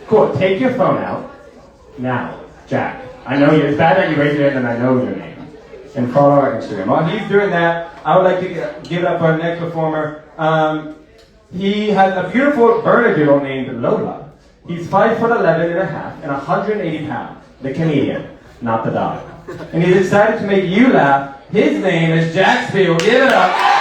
Cool. Take your phone out. Now, Jack. I know you. It's bad that you raised your hand and I know your name. And follow our Instagram. While he's doing that, I would like to give it up for our next performer. He has a beautiful Bernedoodle named Lola. He's 5'11" and a half and 180 pounds. The comedian, not the dog. And he's excited to make you laugh. His name is Jack Spiegle. Give it up.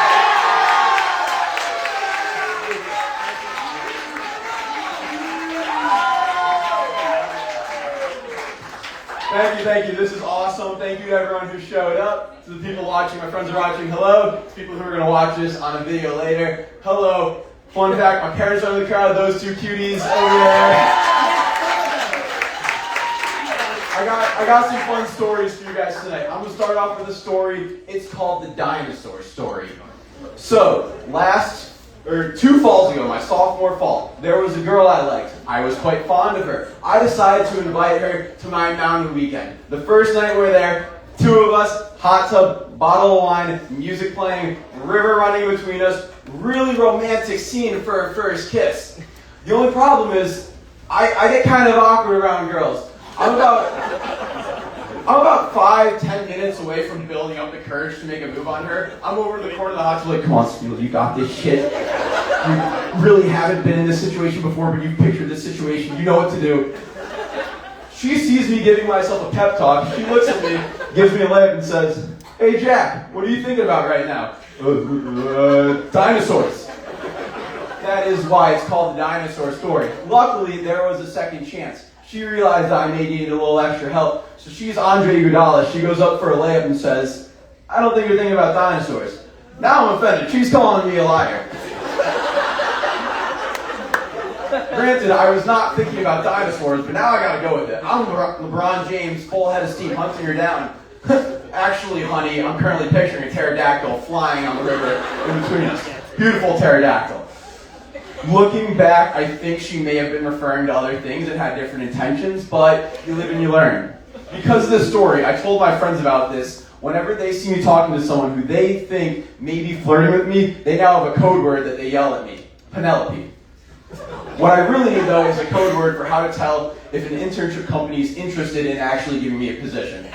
Thank you. This is awesome. Thank you to everyone who showed up. To the people watching, my friends are watching, hello. To people who are going to watch this on a video later, hello. Fun fact, my parents are in the crowd, those two cuties over there. I got some fun stories for you guys tonight. I'm going to start off with a story. It's called the Dinosaur story. So, 2 falls ago, my sophomore fall, there was a girl I liked. I was quite fond of her. I decided to invite her to my mountain weekend. The first night we were there, 2 of us, hot tub, bottle of wine, music playing, river running between us, really romantic scene for our first kiss. The only problem is, I get kind of awkward around girls. I'm about 5-10 minutes away from building up the courage to make a move on her. I'm over in the corner of the hot tub like, come on, Spiegle, you got this shit. You really haven't been in this situation before, but you've pictured this situation. You know what to do. She sees me giving myself a pep talk. She looks at me, gives me a layup and says, hey, Jack, what are you thinking about right now? Dinosaurs. That is why it's called the Dinosaur story. Luckily, there was a second chance. She realized I may need a little extra help, so she's Andre Iguodala. She goes up for a layup and says, I don't think you're thinking about dinosaurs. Now I'm offended. She's calling me a liar. Granted, I was not thinking about dinosaurs, but now I gotta go with it. I'm LeBron James, full head of steam, hunting her down. Actually, honey, I'm currently picturing a pterodactyl flying on the river in between us. Beautiful pterodactyl. Looking back, I think she may have been referring to other things that had different intentions, but you live and you learn. Because of this story, I told my friends about this. Whenever they see me talking to someone who they think may be flirting with me, they now have a code word that they yell at me. Penelope. What I really need, though, is a code word for how to tell if an internship company is interested in actually giving me a position.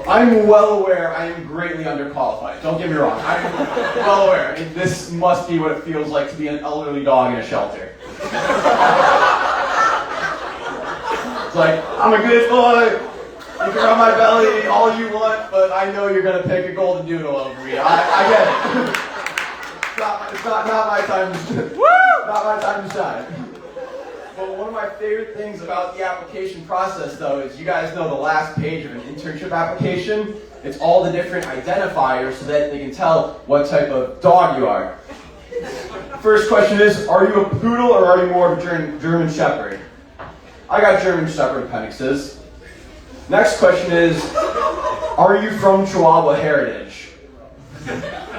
I'm well aware I am greatly underqualified. Don't get me wrong. I'm well aware. I mean, this must be what it feels like to be an elderly dog in a shelter. It's like, I'm a good boy. You can rub my belly all you want, but I know you're going to pick a golden doodle over me. I get it. It's not my time to not my time to shine. But one of my favorite things about the application process, though, is you guys know the last page of an internship application. It's all the different identifiers so that they can tell what type of dog you are. First question is, are you a poodle or are you more of a German Shepherd? I got German Shepherd appendixes. Next question is, are you from Chihuahua heritage?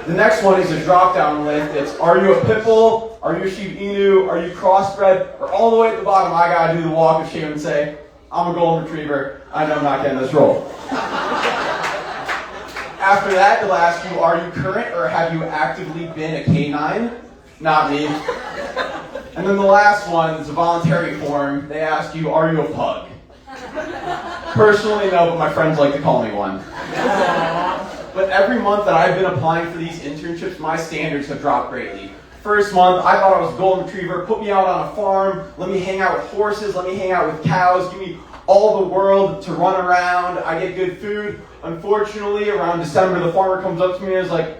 The next one is a drop-down list. It's, are you a pit bull? Are you a Shiba Inu? Are you crossbred? Or all the way at the bottom, I gotta do the walk of shame and say, I'm a golden retriever. I know I'm not getting this role. After that, they'll ask you, are you current or have you actively been a canine? Not me. And then the last one is a voluntary form. They ask you, are you a pug? Personally, no, but my friends like to call me one. But every month that I've been applying for these internships, my standards have dropped greatly. First month, I thought I was a golden retriever. Put me out on a farm. Let me hang out with horses. Let me hang out with cows. Give me all the world to run around. I get good food. Unfortunately, around December, the farmer comes up to me and is like,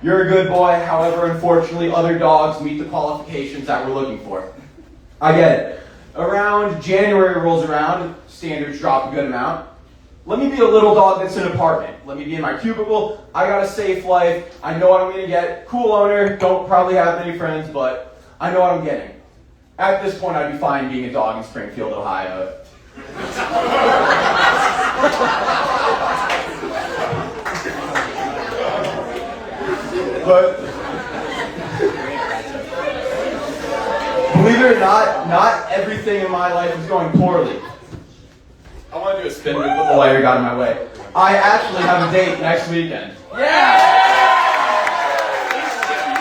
you're a good boy. However, unfortunately, other dogs meet the qualifications that we're looking for. I get it. Around January rolls around. Standards drop a good amount. Let me be a little dog that's in an apartment. Let me be in my cubicle. I got a safe life. I know what I'm going to get. Cool owner. Don't probably have many friends, but I know what I'm getting. At this point, I'd be fine being a dog in Springfield, Ohio. But believe it or not everything in my life is going poorly. I want to do a spin move, but the lighter got in my way. I actually have a date next weekend. Yeah!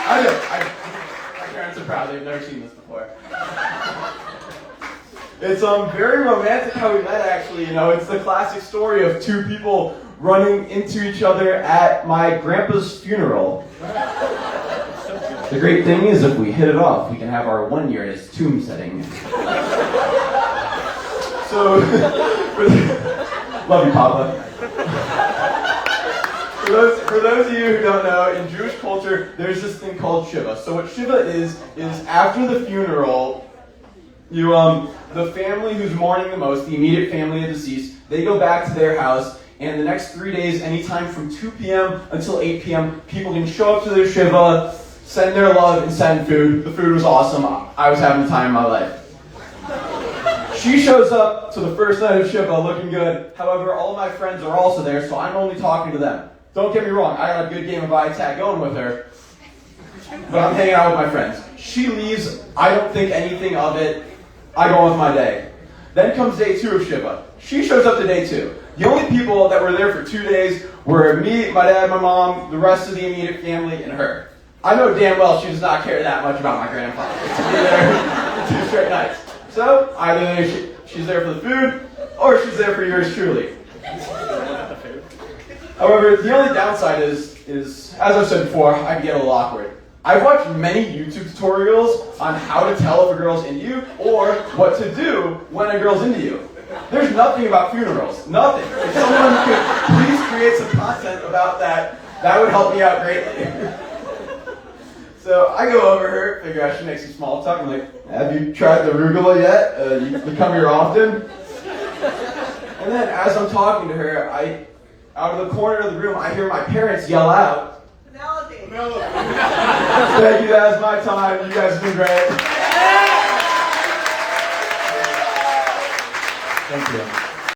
I do. My parents are proud. They've never seen this before. It's very romantic how we met, actually. You know, it's the classic story of two people running into each other at my grandpa's funeral. The great thing is, if we hit it off, we can have our 1 year at his tomb setting. So, love you, Papa. For those of you who don't know, in Jewish culture, there's this thing called Shiva. So what Shiva is after the funeral, the family who's mourning the most, the immediate family of the deceased, they go back to their house, and the next 3 days, anytime from 2 p.m. until 8 p.m., people can show up to their Shiva, send their love, and send food. The food was awesome. I was having the time of my life. She shows up to the first night of Shiva looking good. However, all of my friends are also there, so I'm only talking to them. Don't get me wrong, I had a good game of eye tag going with her, but I'm hanging out with my friends. She leaves, I don't think anything of it, I go on with my day. Then comes day 2 of Shiva. She shows up to day 2. The only people that were there for 2 days were me, my dad, my mom, the rest of the immediate family, and her. I know damn well she does not care that much about my grandfather to be there 2 straight nights. So, either she's there for the food, or she's there for yours truly. However, the only downside is, as I've said before, I can get a little awkward. I've watched many YouTube tutorials on how to tell if a girl's into you, or what to do when a girl's into you. There's nothing about funerals. Nothing. If someone could please create some content about that, that would help me out greatly. So I go over her, figure I should make some small talk. I'm like, have you tried the arugula yet? You come here often? And then as I'm talking to her, out of the corner of the room, I hear my parents yell out, "Penelope!" Thank you, that was my time. You guys have been great. Thank you.